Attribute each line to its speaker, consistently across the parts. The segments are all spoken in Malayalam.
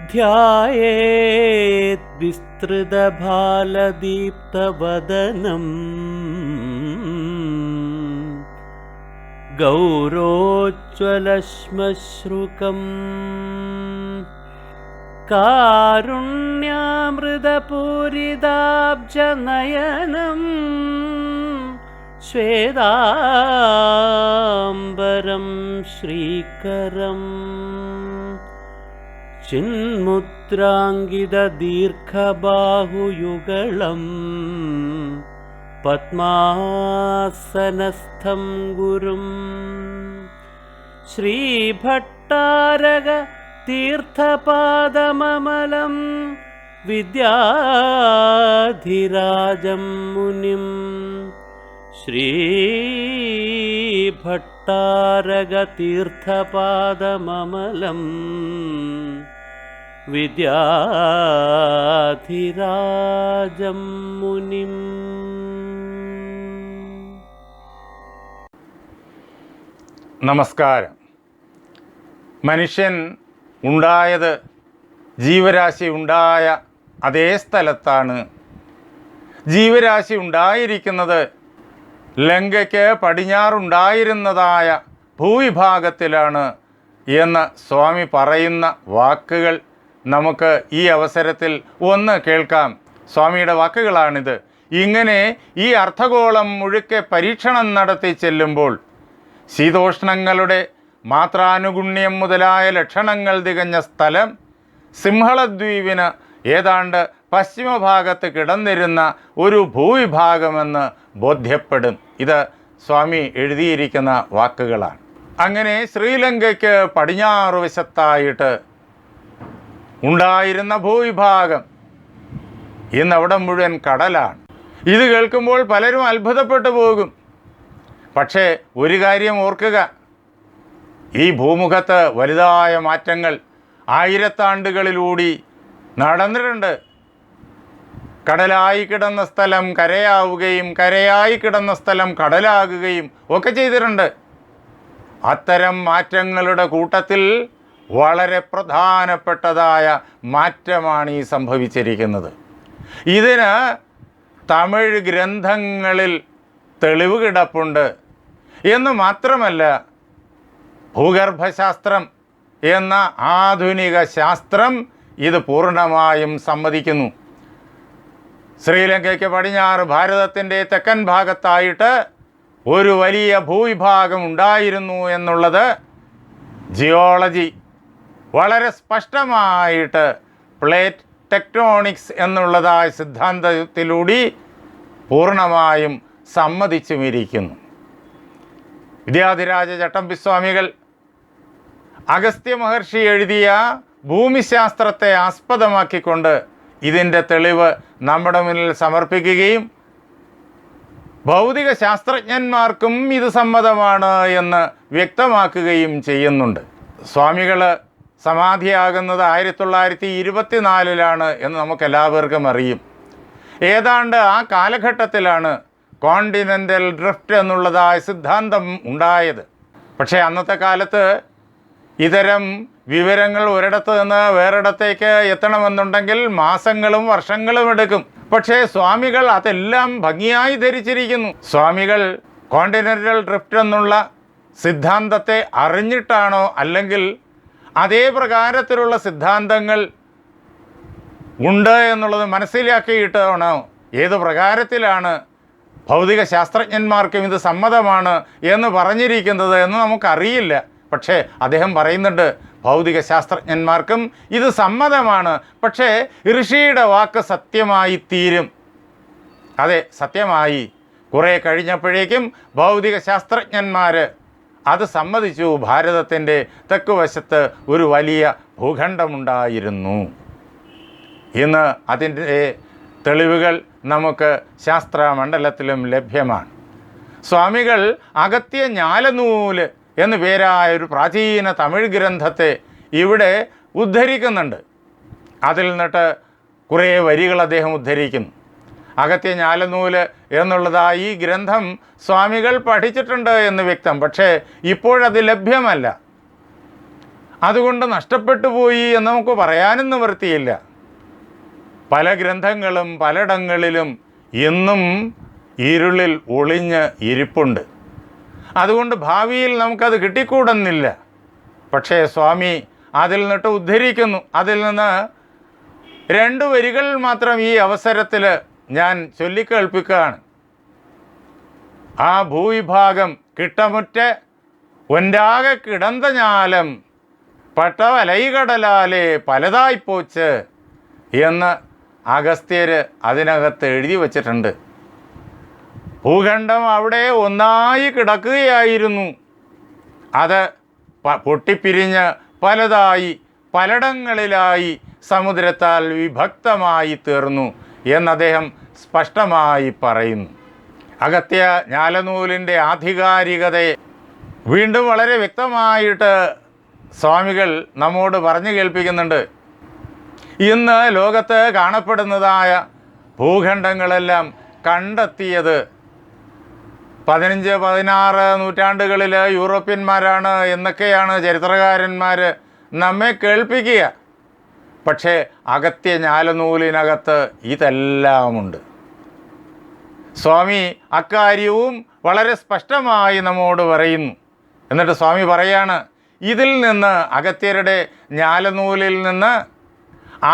Speaker 1: ധ്യായേത് വിസ്തൃതഭാലദീപ്തവദനം ഗൗരോജ്വലശ്മശ്രുകം കാരുണ്യാമൃതപൂരിതാബ്ജനയനം ശ്വേതാംബരം ശ്രീകരം ചിന്മുദ്രാങ്കിതദീർഘബാഹുയുഗളം പദ്മാസനസ്ഥം ഗുരും ശ്രീഭട്ടാരക തീർത്ഥപാദമമലം വിദ്യാധിരാജം മുനിം ശ്രീഭട്ടാരക തീർത്ഥപാദമമലം വിദ്യാധിരാജം മുനിം.
Speaker 2: നമസ്കാരം. മനുഷ്യൻ ഉണ്ടായത് ജീവരാശി ഉണ്ടായ അതേ സ്ഥലത്താണ്. ജീവരാശി ഉണ്ടായിരിക്കുന്നത് ലങ്കയ്ക്ക് പടിഞ്ഞാറുണ്ടായിരുന്നതായ ഭൂവിഭാഗത്തിലാണ് എന്ന് സ്വാമി പറയുന്ന വാക്കുകൾ നമുക്ക് ഈ അവസരത്തിൽ ഒന്ന് കേൾക്കാം. സ്വാമിയുടെ വാക്കുകളാണിത്. ഇങ്ങനെ ഈ അർദ്ധഗോളം മുഴുക്കെ പരീക്ഷണം നടത്തി ചെല്ലുമ്പോൾ ശീതോഷ്ണങ്ങളുടെ മാത്രാനുഗുണ്യം മുതലായ ലക്ഷണങ്ങൾ തികഞ്ഞ സ്ഥലം സിംഹളദ്വീപിന് ഏതാണ്ട് പശ്ചിമഭാഗത്ത് കിടന്നിരുന്ന ഒരു ഭൂവിഭാഗമെന്ന് ബോധ്യപ്പെടും. ഇത് സ്വാമി എഴുതിയിരിക്കുന്ന വാക്കുകളാണ്. അങ്ങനെ ശ്രീലങ്കയ്ക്ക് പടിഞ്ഞാറ് വശത്തായിട്ട് ഉണ്ടായിരുന്ന ഭൂവിഭാഗം ഇന്നവിടെ മുഴുവൻ കടലാണ്. ഇത് കേൾക്കുമ്പോൾ പലരും അത്ഭുതപ്പെട്ടു പോകും. പക്ഷേ ഒരു കാര്യം ഓർക്കുക, ഈ ഭൂമുഖത്ത് വലുതായ മാറ്റങ്ങൾ ആയിരത്താണ്ടുകളിലൂടി നടന്നിട്ടുണ്ട്. കടലായി കിടന്ന സ്ഥലം കരയാവുകയും കരയായി കിടന്ന സ്ഥലം കടലാകുകയും ഒക്കെ ചെയ്തിട്ടുണ്ട്. അത്തരം മാറ്റങ്ങളുടെ കൂട്ടത്തിൽ വളരെ പ്രധാനപ്പെട്ടതായ മാറ്റമാണ് ഈ സംഭവിച്ചിരിക്കുന്നത്. ഇതിന് തമിഴ് ഗ്രന്ഥങ്ങളിൽ തെളിവ് കിടപ്പുണ്ട് എന്ന് മാത്രമല്ല, ഭൂഗർഭശാസ്ത്രം എന്ന ആധുനിക ശാസ്ത്രം ഇത് പൂർണ്ണമായും സമ്മതിക്കുന്നു. ശ്രീലങ്കയ്ക്ക് പടിഞ്ഞാറ് ഭാരതത്തിൻ്റെ തെക്കൻ ഭാഗത്തായിട്ട് ഒരു വലിയ ഭൂവിഭാഗം ഉണ്ടായിരുന്നു എന്നുള്ളത് ജിയോളജി വളരെ സ്പഷ്ടമായിട്ട് പ്ലേറ്റ് ടെക്ടോണിക്സ് എന്നുള്ളതായ സിദ്ധാന്തത്തിലൂടെ പൂർണ്ണമായും സമ്മതിച്ചുമിരിക്കുന്നു. വിദ്യാധിരാജ ചട്ടമ്പിസ്വാമികൾ അഗസ്ത്യ മഹർഷി എഴുതിയ ഭൂമിശാസ്ത്രത്തെ ആസ്പദമാക്കിക്കൊണ്ട് ഇതിൻ്റെ തെളിവ് നമ്മുടെ മുന്നിൽ സമർപ്പിക്കുകയും ഭൗതിക ശാസ്ത്രജ്ഞന്മാർക്കും ഇത് സമ്മതമാണ് എന്ന് വ്യക്തമാക്കുകയും ചെയ്യുന്നുണ്ട്. സ്വാമികൾ സമാധിയാകുന്നത് 1924 എന്ന് നമുക്കെല്ലാവർക്കും അറിയും. ഏതാണ്ട് ആ കാലഘട്ടത്തിലാണ് കോണ്ടിനെൻ്റൽ ഡ്രിഫ്റ്റ് എന്നുള്ളതായ സിദ്ധാന്തം ഉണ്ടായത്. പക്ഷേ അന്നത്തെ കാലത്ത് ഇത്തരം വിവരങ്ങൾ ഒരിടത്ത് നിന്ന് വേറിടത്തേക്ക് എത്തണമെന്നുണ്ടെങ്കിൽ മാസങ്ങളും വർഷങ്ങളും എടുക്കും. പക്ഷേ സ്വാമികൾ അതെല്ലാം ഭംഗിയായി ധരിച്ചിരിക്കുന്നു. സ്വാമികൾ കോണ്ടിനെൻ്റൽ ഡ്രിഫ്റ്റ് എന്നുള്ള സിദ്ധാന്തത്തെ അറിഞ്ഞിട്ടാണോ അല്ലെങ്കിൽ അതേ പ്രകാരത്തിലുള്ള സിദ്ധാന്തങ്ങൾ ഉണ്ട് എന്നുള്ളത് മനസ്സിലാക്കിയിട്ടാണോ, ഏത് പ്രകാരത്തിലാണ് ഭൗതിക ശാസ്ത്രജ്ഞന്മാർക്കും ഇത് സമ്മതമാണ് എന്ന് പറഞ്ഞിരിക്കുന്നത് എന്ന് നമുക്കറിയില്ല. പക്ഷേ അദ്ദേഹം പറയുന്നുണ്ട്, ഭൗതിക ശാസ്ത്രജ്ഞന്മാർക്കും ഇത് സമ്മതമാണ്. പക്ഷേ ഋഷിയുടെ വാക്ക് സത്യമായി തീരും. അതെ, സത്യമായി. കുറേ കഴിഞ്ഞപ്പോഴേക്കും ഭൗതിക ശാസ്ത്രജ്ഞന്മാർ അത് സമ്മതിച്ചു. ഭാരതത്തിൻ്റെ തെക്കുവശത്ത് ഒരു വലിയ ഭൂഖണ്ഡമുണ്ടായിരുന്നു. ഇന്ന് അതിൻ്റെ തെളിവുകൾ നമുക്ക് ശാസ്ത്രമണ്ഡലത്തിലും ലഭ്യമാണ്. സ്വാമികൾ അഗസ്ത്യ ജ്ഞാലനൂല് എന്നു പേരായ ഒരു പ്രാചീന തമിഴ് ഗ്രന്ഥത്തെ ഇവിടെ ഉദ്ധരിക്കുന്നുണ്ട്. അതിൽ നിന്നിട്ട് കുറേ വരികൾ അദ്ദേഹം ഉദ്ധരിക്കുന്നു. അഗസ്ത്യ ജ്ഞാലനൂല് എന്നുള്ളതായി ഈ ഗ്രന്ഥം സ്വാമികൾ പഠിച്ചിട്ടുണ്ട് എന്ന് വ്യക്തം. പക്ഷേ ഇപ്പോഴത് ലഭ്യമല്ല. അതുകൊണ്ട് നഷ്ടപ്പെട്ടു പോയി എന്ന് നമുക്ക് പറയാനും നിവൃത്തിയില്ല. പല ഗ്രന്ഥങ്ങളും പലയിടങ്ങളിലും ഇന്നും ഇരുളിൽ ഒളിഞ്ഞ് ഇരിപ്പുണ്ട്. അതുകൊണ്ട് ഭാവിയിൽ നമുക്കത് കിട്ടിക്കൂടുന്നില്ല. പക്ഷേ സ്വാമി അതിൽ നിന്നിട്ട് ഉദ്ധരിക്കുന്നു. അതിൽ നിന്ന് 2 വരികൾ മാത്രം ഈ അവസരത്തിൽ ഞാൻ ചൊല്ലിക്കേൾപ്പിക്കുകയാണ്. ആ ഭൂവിഭാഗം കിട്ടമുറ്റ ഒൻറാകെ കിടந்த ഞാലം പട്ടവലൈകടലാലെ പലതായിപ്പോച്ച് എന്ന് അഗസ്ത്യർ അതിനകത്ത് എഴുതി വച്ചിട്ടുണ്ട്. ഭൂഖണ്ഡം അവിടെ ഒന്നായി കിടക്കുകയായിരുന്നു. അത് പൊട്ടിപ്പിരിഞ്ഞ് പലതായി പലയിടങ്ങളിലായി സമുദ്രത്താൽ വിഭക്തമായി തീർന്നു എന്നദ്ദേഹം സ്പഷ്ടമായി പറയുന്നു. അഗസ്ത്യ ജ്ഞാലനൂലിൻ്റെ ആധികാരികതയെ വീണ്ടും വളരെ വ്യക്തമായിട്ട് സ്വാമികൾ നമ്മോട് പറഞ്ഞു കേൾപ്പിക്കുന്നുണ്ട്. ഇന്ന് ലോകത്ത് കാണപ്പെടുന്നതായ ഭൂഖണ്ഡങ്ങളെല്ലാം കണ്ടെത്തിയത് 15-16 നൂറ്റാണ്ടുകളിൽ യൂറോപ്യന്മാരാണ് എന്നൊക്കെയാണ് ചരിത്രകാരന്മാർ നമ്മെ കേൾപ്പിക്കുക. പക്ഷേ അഗസ്ത്യ ജ്ഞാലനൂലിനകത്ത് ഇതെല്ലാമുണ്ട്. സ്വാമി അക്കാര്യവും വളരെ സ്പഷ്ടമായി നമ്മോട് പറയുന്നു. എന്നിട്ട് സ്വാമി പറയാണ്, ഇതിൽ നിന്ന് അഗസ്ത്യരുടെ ജ്ഞാലനൂലിൽ നിന്ന്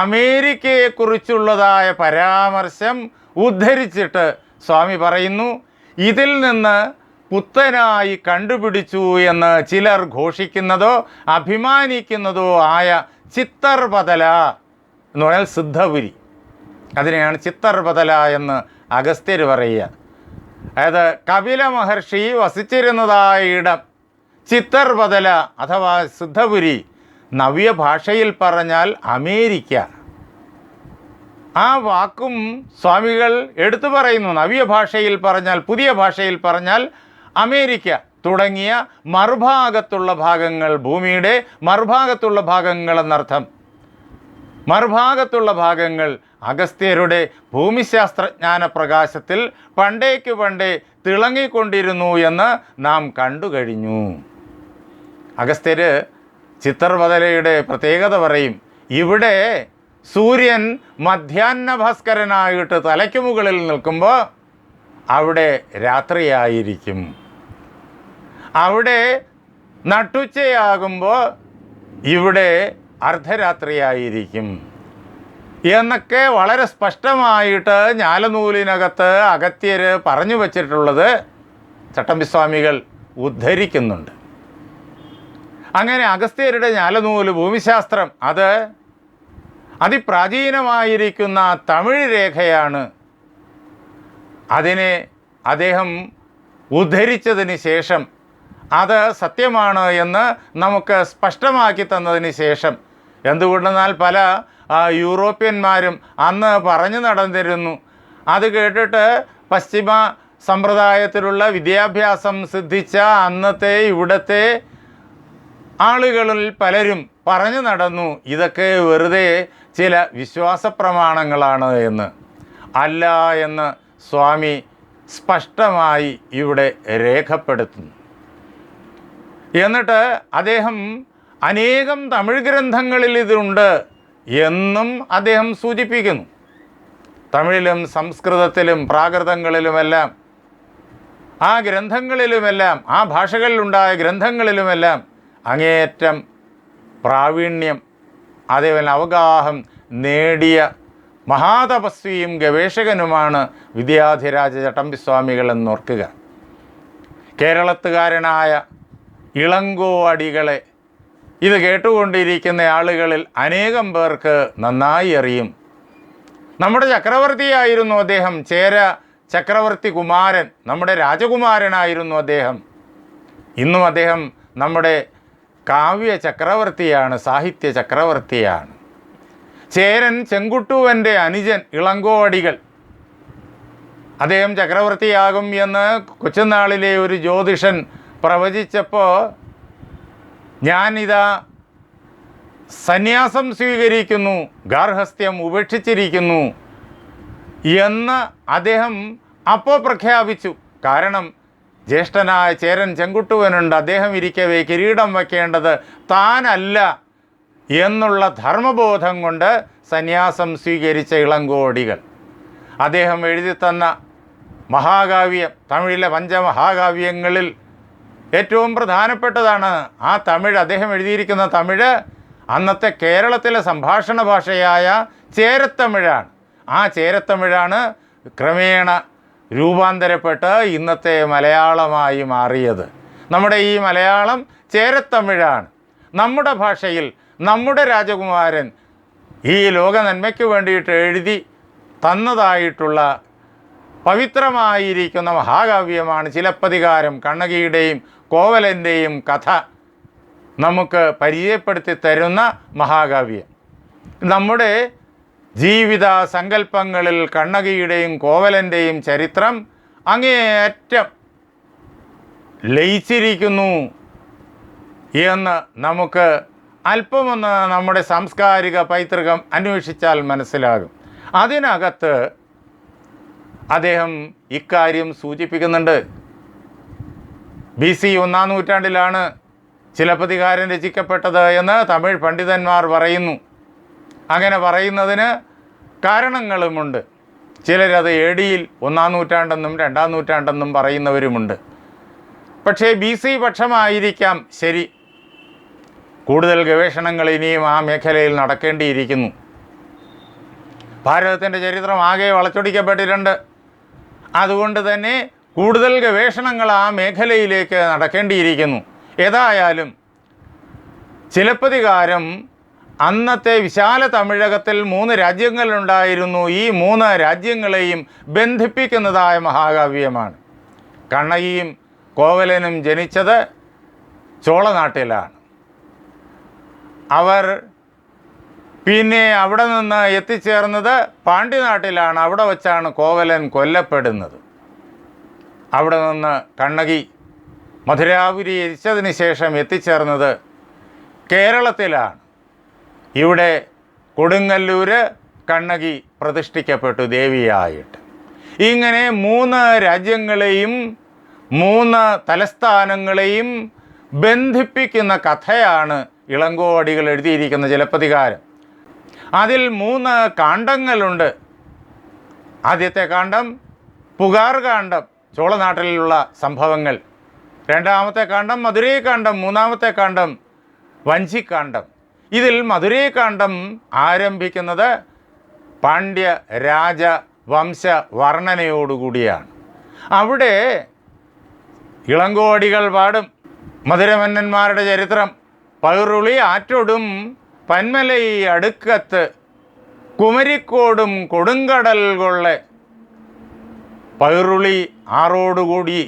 Speaker 2: അമേരിക്കയെക്കുറിച്ചുള്ളതായ പരാമർശം ഉദ്ധരിച്ചിട്ട് സ്വാമി പറയുന്നു, ഇതിൽ നിന്ന് പുത്തനായി കണ്ടുപിടിച്ചു എന്ന് ചിലർ ഘോഷിക്കുന്നതോ അഭിമാനിക്കുന്നതോ ആയ ചിത്തർപതല എന്ന് പറഞ്ഞാൽ സിദ്ധപുരി, അതിനെയാണ് ചിത്തർപതല എന്ന് അഗസ്ത്യർ പറയുക. അതായത് കപില മഹർഷി വസിച്ചിരുന്നതായ ഇടം ചിത്തർപതല അഥവാ സിദ്ധപുരി, നവ്യ ഭാഷയിൽ പറഞ്ഞാൽ അമേരിക്ക. ആ വാക്കും സ്വാമികൾ എടുത്തു പറയുന്നു. നവ്യ ഭാഷയിൽ പറഞ്ഞാൽ, പുതിയ ഭാഷയിൽ പറഞ്ഞാൽ അമേരിക്ക തുടങ്ങിയ മറുഭാഗത്തുള്ള ഭാഗങ്ങൾ, ഭൂമിയുടെ മറുഭാഗത്തുള്ള ഭാഗങ്ങൾ എന്നർത്ഥം. മറുഭാഗത്തുള്ള ഭാഗങ്ങൾ അഗസ്ത്യരുടെ ഭൂമിശാസ്ത്രജ്ഞാന പ്രകാശത്തിൽ പണ്ടേക്ക് പണ്ടേ തിളങ്ങിക്കൊണ്ടിരുന്നു എന്ന് നാം കണ്ടു കഴിഞ്ഞു. അഗസ്ത്യർ ചിത്തർപതലയുടെ പ്രത്യേകത പറയും. ഇവിടെ സൂര്യൻ മധ്യാഹ്ന ഭാസ്കരനായിട്ട് തലയ്ക്ക് മുകളിൽ നിൽക്കുമ്പോൾ അവിടെ രാത്രിയായിരിക്കും. അവിടെ നട്ടുച്ചയാകുമ്പോൾ ഇവിടെ അർദ്ധരാത്രിയായിരിക്കും എന്നൊക്കെ വളരെ സ്പഷ്ടമായിട്ട് ജ്ഞാലനൂലിനകത്ത് അഗസ്ത്യർ പറഞ്ഞു വച്ചിട്ടുള്ളത് ചട്ടമ്പിസ്വാമികൾ ഉദ്ധരിക്കുന്നുണ്ട്. അങ്ങനെ അഗസ്ത്യരുടെ ജ്ഞാലനൂല് ഭൂമിശാസ്ത്രം അത് അതിപ്രാചീനമായിരിക്കുന്ന തമിഴ് രേഖയാണ്. അതിനെ അദ്ദേഹം ഉദ്ധരിച്ചതിന് ശേഷം അത് സത്യമാണ് എന്ന് നമുക്ക് സ്പഷ്ടമാക്കി തന്നതിന് ശേഷം, എന്തുകൊണ്ടെന്നാൽ പല യൂറോപ്യന്മാരും അന്ന് പറഞ്ഞു നടന്നിരുന്നു. അത് കേട്ടിട്ട് പശ്ചിമ സമ്പ്രദായത്തിലുള്ള വിദ്യാഭ്യാസം സിദ്ധിച്ച അന്നത്തെ ഇവിടുത്തെ ആളുകളിൽ പലരും പറഞ്ഞു നടന്നു, ഇതൊക്കെ വെറുതെ ചില വിശ്വാസ പ്രമാണങ്ങളാണ് എന്ന്. അല്ല എന്ന് സ്വാമി സ്പഷ്ടമായി ഇവിടെ രേഖപ്പെടുത്തുന്നു. എന്നിട്ട് അദ്ദേഹം അനേകം തമിഴ് ഗ്രന്ഥങ്ങളിൽ ഇതുണ്ട് എന്നും അദ്ദേഹം സൂചിപ്പിക്കുന്നു. തമിഴിലും സംസ്കൃതത്തിലും പ്രാകൃതങ്ങളിലുമെല്ലാം ആ ഗ്രന്ഥങ്ങളിലുമെല്ലാം ആ ഭാഷകളിലുണ്ടായ ഗ്രന്ഥങ്ങളിലുമെല്ലാം അങ്ങേയറ്റം പ്രാവീണ്യം, അതേപോലെ അവഗാഹം നേടിയ മഹാതപസ്വിയും ഗവേഷകനുമാണ് വിദ്യാധിരാജ ചട്ടമ്പിസ്വാമികൾ എന്നോർക്കുക. കേരളത്തുകാരനായ ഇളങ്കോ അടികളെ ഇത് കേട്ടുകൊണ്ടിരിക്കുന്ന ആളുകളിൽ അനേകം പേർക്ക് നന്നായി അറിയും. നമ്മുടെ ചക്രവർത്തിയായിരുന്നു അദ്ദേഹം. ചേര ചക്രവർത്തി കുമാരൻ, നമ്മുടെ രാജകുമാരനായിരുന്നു അദ്ദേഹം. ഇന്നും അദ്ദേഹം നമ്മുടെ കാവ്യ ചക്രവർത്തിയാണ്, സാഹിത്യ ചക്രവർത്തിയാണ്. ചേരൻ ചെങ്കുട്ടുവൻ്റെ അനുജൻ ഇളങ്കോ അടികൾ, അദ്ദേഹം ചക്രവർത്തിയാകും എന്ന് കൊച്ചുനാളിലെ ഒരു ജ്യോതിഷൻ പ്രവചിച്ചപ്പോൾ ഞാനിതാ സന്യാസം സ്വീകരിക്കുന്നു, ഗാർഹസ്ഥ്യം ഉപേക്ഷിച്ചിരിക്കുന്നു എന്ന് അദ്ദേഹം അപ്പോൾ പ്രഖ്യാപിച്ചു. കാരണം ജ്യേഷ്ഠനായ ചേരൻ ചെങ്കുട്ടുവനുണ്ട്, അദ്ദേഹം ഇരിക്കവേ കിരീടം വയ്ക്കേണ്ടത് താനല്ല എന്നുള്ള ധർമ്മബോധം കൊണ്ട് സന്യാസം സ്വീകരിച്ച ഇളങ്കോടികൾ. അദ്ദേഹം എഴുതി തന്ന മഹാകാവ്യം, തമിഴിലെ പഞ്ചമഹാകാവ്യങ്ങളിൽ ഏറ്റവും പ്രധാനപ്പെട്ടതാണ് ആ തമിഴ്. അദ്ദേഹം എഴുതിയിരിക്കുന്ന തമിഴ് അന്നത്തെ കേരളത്തിലെ സംഭാഷണ ഭാഷയായ ചേരത്തമിഴാണ്. ആ ചേരത്തമിഴാണ് ക്രമേണ രൂപാന്തരപ്പെട്ട് ഇന്നത്തെ മലയാളമായി മാറിയത്. നമ്മുടെ ഈ മലയാളം ചേരത്തമിഴാണ്. നമ്മുടെ ഭാഷയിൽ നമ്മുടെ രാജകുമാരൻ ഈ ലോക നന്മയ്ക്ക് വേണ്ടിയിട്ട് എഴുതി തന്നതായിട്ടുള്ള പവിത്രമായിരിക്കുന്ന മഹാകാവ്യമാണ് ചിലപ്പതികാരം. കണ്ണകിയുടെയും കോവലൻ്റെയും കഥ നമുക്ക് പരിചയപ്പെടുത്തി തരുന്ന മഹാകാവ്യം. നമ്മുടെ ജീവിത സങ്കല്പങ്ങളിൽ കണ്ണകിയുടെയും കോവലൻ്റെയും ചരിത്രം അങ്ങേയറ്റം ലയിച്ചിരിക്കുന്നു എന്ന് നമുക്ക് അല്പമൊന്ന് നമ്മുടെ സാംസ്കാരിക പൈതൃകം അന്വേഷിച്ചാൽ മനസ്സിലാകും. അതിനകത്ത് അദ്ദേഹം ഇക്കാര്യം സൂചിപ്പിക്കുന്നുണ്ട്. BC 1-ാം നൂറ്റാണ്ടിലാണ് ചിലപ്പതികാരം രചിക്കപ്പെട്ടത് എന്ന് തമിഴ് പണ്ഡിതന്മാർ പറയുന്നു. അങ്ങനെ പറയുന്നതിന് കാരണങ്ങളുമുണ്ട്. ചിലരത് AD 1-ാം നൂറ്റാണ്ടെന്നും 2-ാം നൂറ്റാണ്ടെന്നും പറയുന്നവരുമുണ്ട്. പക്ഷേ BC പക്ഷമായിരിക്കാം ശരി. കൂടുതൽ ഗവേഷണങ്ങൾ ഇനിയും ആ മേഖലയിൽ നടക്കേണ്ടിയിരിക്കുന്നു. ഭാരതത്തിൻ്റെ ചരിത്രം ആകെ വളച്ചൊടിക്കപ്പെട്ടിട്ടുണ്ട്. അതുകൊണ്ട് തന്നെ കൂടുതൽ ഗവേഷണങ്ങൾ ആ മേഖലയിലേക്ക് നടക്കേണ്ടിയിരിക്കുന്നു. ഏതായാലും ചിലപ്പതികാരം അന്നത്തെ വിശാല തമിഴകത്തിൽ 3 രാജ്യങ്ങളുണ്ടായിരുന്നു. ഈ 3 രാജ്യങ്ങളെയും ബന്ധിപ്പിക്കുന്നതായ മഹാകാവ്യമാണ്. കണ്ണകിയും കോവലനും ജനിച്ചത് ചോളനാട്ടിലാണ്. അവർ പിന്നെ അവിടെ നിന്ന് എത്തിച്ചേർന്നത് പാണ്ഡ്യനാട്ടിലാണ്. അവിടെ വച്ചാണ് കോവലൻ കൊല്ലപ്പെടുന്നത്. അവിടെ നിന്ന് കണ്ണകി മധുരാപുരി എരിച്ചതിന് ശേഷം എത്തിച്ചേർന്നത് കേരളത്തിലാണ്. ഇവിടെ കൊടുങ്ങല്ലൂർ കണ്ണകി പ്രതിഷ്ഠിക്കപ്പെട്ടു ദേവിയായിട്ട്. ഇങ്ങനെ 3 രാജ്യങ്ങളെയും 3 തലസ്ഥാനങ്ങളെയും ബന്ധിപ്പിക്കുന്ന കഥയാണ് ഇളങ്കോവടികൾ എഴുതിയിരിക്കുന്ന ചിലപ്പതികാരം. അതിൽ 3 കാണ്ഡങ്ങളുണ്ട്. ആദ്യത്തെ കാണ്ഡം പുകാർ കാണ്ഡം, ചോളനാട്ടിലുള്ള സംഭവങ്ങൾ. 2-ാമത്തെ കാണ്ഡം മധുരൈ കാണ്ഡം. 3-ാമത്തെ കാണ്ഡം വഞ്ചിക്കാണ്ഡം. ഇതിൽ മധുരൈ കാണ്ഡം ആരംഭിക്കുന്നത് പാണ്ഡ്യ രാജ വംശ വർണ്ണനയോടുകൂടിയാണ്. അവിടെ ഇളങ്കോവടികൾ പാടും മധുരമന്നന്മാരുടെ ചരിത്രം. പൈറുളി ആറ്റൊടും പന്മലൈ അടുക്കത്ത് കുമരിക്കോടും കൊടുങ്കടൽ കൊള്ളെ. പൈറുളി ആറോടുകൂടി,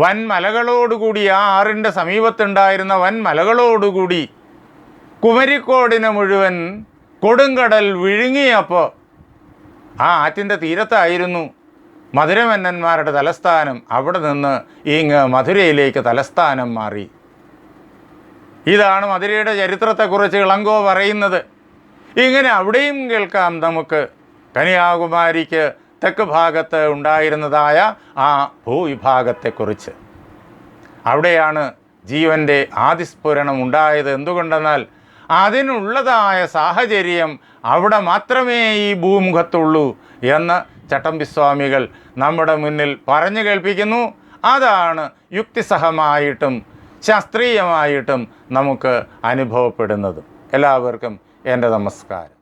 Speaker 2: വൻമലകളോടുകൂടി, ആ ആറിൻ്റെ സമീപത്തുണ്ടായിരുന്ന വൻമലകളോടുകൂടി കുമരിക്കോടിനെ മുഴുവൻ കൊടുങ്കടൽ വിഴുങ്ങിയപ്പോൾ ആ ആറ്റിൻ്റെ തീരത്തായിരുന്നു മധുരമന്നന്മാരുടെ തലസ്ഥാനം. അവിടെ നിന്ന് ഇങ്ങ് മധുരയിലേക്ക് തലസ്ഥാനം മാറി. ഇതാണ് മധുരയുടെ ചരിത്രത്തെക്കുറിച്ച് ഇളങ്കോ പറയുന്നത്. ഇങ്ങനെ അവിടെയും കേൾക്കാം നമുക്ക് കന്യാകുമാരിക്ക് തെക്ക് ഭാഗത്ത് ഉണ്ടായിരുന്നതായ ആ ഭൂവിഭാഗത്തെക്കുറിച്ച്. അവിടെയാണ് ജീവൻ്റെ ആദിസ്ഫുരണം ഉണ്ടായത്. എന്തുകൊണ്ടെന്നാൽ അതിനുള്ളതായ സാഹചര്യം അവിടെ മാത്രമേ ഈ ഭൂമുഖത്തുള്ളൂ എന്ന് ചട്ടമ്പിസ്വാമികൾ നമ്മുടെ മുന്നിൽ പറഞ്ഞു കേൾപ്പിക്കുന്നു. അതാണ് യുക്തിസഹമായിട്ടും ശാസ്ത്രീയമായിട്ടും നമുക്ക് അനുഭവപ്പെടുന്നത്. എല്ലാവർക്കും എൻ്റെ നമസ്കാരം.